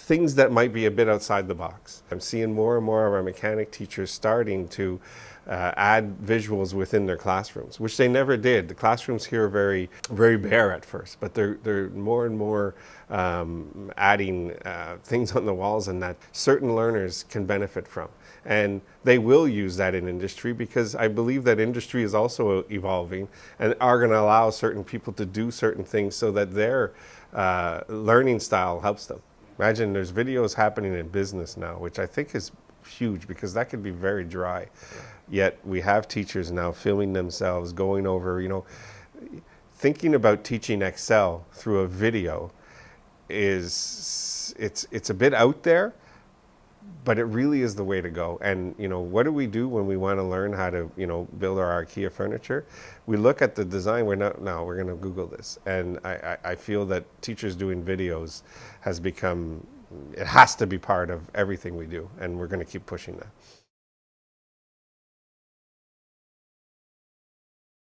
things that might be a bit outside the box. I'm seeing more and more of our mechanic teachers starting to add visuals within their classrooms, which they never did. The classrooms here are very, very bare at first, but they're more and more adding things on the walls and that certain learners can benefit from. And they will use that in industry because I believe that industry is also evolving and are going to allow certain people to do certain things so that their learning style helps them. Imagine there's videos happening in business now, which I think is huge because that could be very dry. Yet we have teachers now filming themselves, going over, thinking about teaching Excel through a video it's a bit out there, but it really is the way to go. And, what do we do when we want to learn how to, build our IKEA furniture? We look at the design, we're going to Google this. And I feel that teachers doing videos it has to be part of everything we do. And we're going to keep pushing that.